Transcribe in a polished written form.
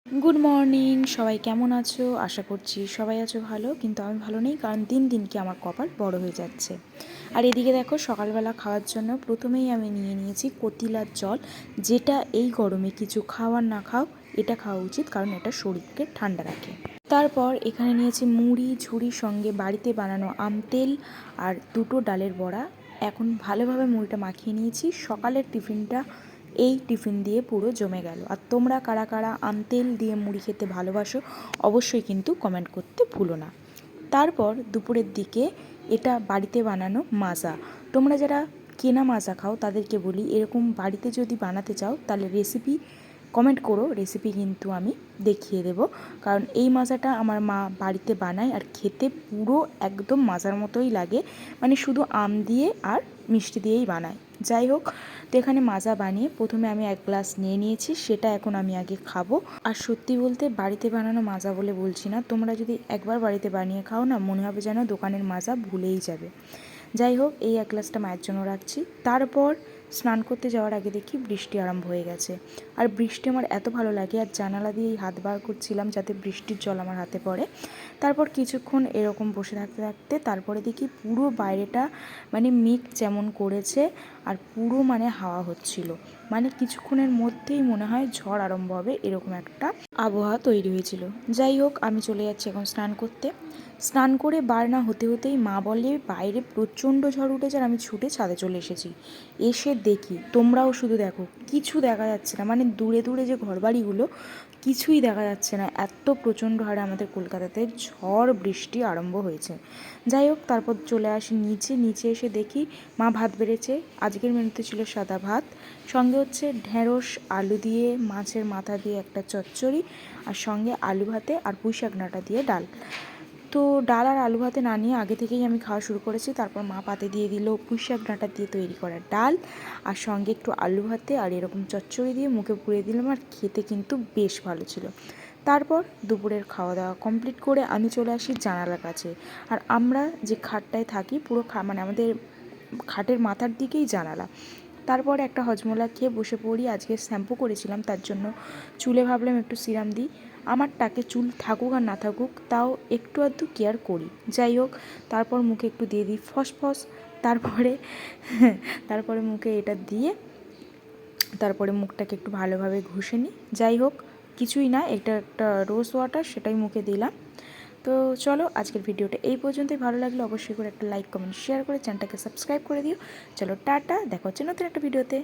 Good morning, সবাই কেমন আছো? আশা করছি সবাই আছো ভালো, কিন্তু আমি ভালো নেই, কারণ দিন দিন কি আমার কপাল বড় হয়ে যাচ্ছে। আর এদিকে দেখো, সকালবেলা খাওয়ার জন্য প্রথমেই আমি নিয়ে নিয়েছি কতিলার জল, যেটা এই গরমে কিছু খাওয়ার না খাও এটা খাওয়া উচিত, কারণ এটা শরীরকে ঠান্ডা রাখে। তারপর এখানে নিয়েছি মুড়ি ঝুড়ির সঙ্গে বাড়িতে বানানো আম তেল আর দুটো ডালের বড়া। এখন ভালোভাবে মুড়িটা মাখিয়ে নিয়েছি। সকালের টিফিনটা এই টিফিন দিয়ে পুরো জমে গেল। আর তোমরা কারা কারা আম তেল দিয়ে মুড়ি খেতে ভালোবাসো অবশ্যই কিন্তু কমেন্ট করতে ভুলো না। তারপর দুপুরের দিকে এটা বাড়িতে বানানো মাজা। তোমরা যারা কেনা মাজা খাও তাদেরকে বলি, এরকম বাড়িতে যদি বানাতে চাও তাহলে রেসিপি কমেন্ট করো, রেসিপি কিন্তু আমি দেখিয়ে দেব। কারণ এই মাজাটা আমার মা বাড়িতে বানায় আর খেতে পুরো একদম মাজার মতোই লাগে, মানে শুধু আম দিয়ে আর মিষ্টি দিয়েই বানায়। যাই হোক, তো এখানে মাজা বানিয়ে প্রথমে আমি 1 গ্লাস নিয়ে নিয়েছি, সেটা এখন আমি আগে খাবো। আর সত্যি বলতে বাড়িতে বানানো মাজা বলে বলছি না, তোমরা যদি একবার বাড়িতে বানিয়ে খাও না, মনে হবে যেন দোকানের মাজা ভুলেই যাবে। যাই হোক, এই 1 গ্লাসটা মায়ের জন্য রাখছি। তারপর স্নান করতে যাওয়ার আগে দেখি বৃষ্টি আরম্ভ হয়ে গেছে। আর বৃষ্টি আমার এত ভালো লাগে, আর জানালা দিয়েই হাত বার করছিলাম যাতে বৃষ্টির জল আমার হাতে পড়ে। তারপর কিছুক্ষণ এরকম বসে থাকতে থাকতে তারপরে দেখি পুরো বাইরেটা মানে মেঘ যেমন করেছে, আর পুরো মানে হাওয়া হচ্ছিল, মানে কিছুক্ষণের মধ্যেই মনে হয় ঝড় আরম্ভ হবে, এরকম একটা আবহাওয়া তৈরি হয়েছিল। যাই হোক, আমি চলে যাচ্ছি এখন স্নান করতে। স্নান করে বার না হতে হতেই মা বলে বাইরে প্রচণ্ড ঝড় উঠেছে, আর আমি ছুটে ছাদে চলে এসেছি। এসে দেখি, তোমরাও শুধু দেখো, কিছু দেখা যাচ্ছে না, মানে দূরে দূরে যে ঘরবাড়িগুলো কিছুই দেখা যাচ্ছে না, এত প্রচণ্ড হারে আমাদের কলকাতাতে ঝড় বৃষ্টি আরম্ভ হয়েছে। যাই হোক, তারপর চলে আসি নিচে। নিচে এসে দেখি মা ভাত বেড়েছে। আজকের মেনুতে ছিল সাদা ভাত, সঙ্গে হচ্ছে ঢেঁড়স আলু দিয়ে মাছের মাথা দিয়ে একটা চচ্চড়ি, আর সঙ্গে আলু ভাতে আর পুঁই শাক ডাঁটা দিয়ে ডাল। তো ডাল আর আলু ভাতে না নিয়ে আগে থেকেই আমি খাওয়া শুরু করেছি। তারপর মা পাতে দিয়ে দিল পুঁই শাক ডাঁটা দিয়ে তৈরি করা ডাল, আর সঙ্গে একটু আলু ভাতে আর এরকম চচ্চড়ি দিয়ে মুখে পুড়িয়ে দিলাম, আর খেতে কিন্তু বেশ ভালো ছিল। তারপর দুপুরের খাওয়া দাওয়া কমপ্লিট করে আমি চলে আসি জানালার কাছে। আর আমরা যে খাটটায় থাকি পুরো মানে আমাদের খাটের মাথার দিকেই জানালা। তারপর একটা হজমোলা খেয়ে বসে পড়ি। আজকে শ্যাম্পু করেছিলাম, তার জন্য চুলে ভাবলাম একটু সিরাম দিই। আমার টাকে চুল থাকুক আর না থাকুক, তাও একটু আধটু কেয়ার করি। যাই হোক, তারপর মুখে একটু দিয়ে দিই ফসফস। তারপরে তারপরে মুখে এটা দিয়ে তারপরে মুখটাকে একটু ভালোভাবে ঘষে নিই। যাই হোক, কিছুই না, এটা একটা রোজ ওয়াটার, সেটাই মুখে দিলাম। তো চলো, আজকের ভিডিওটা এই পর্যন্তই। ভালো লাগলে অবশ্যই করে একটা লাইক কমেন্ট শেয়ার করে চ্যানেলটাকে সাবস্ক্রাইব করে দিও। চলো টাটা, দেখা হচ্ছে নতুন একটা ভিডিওতে।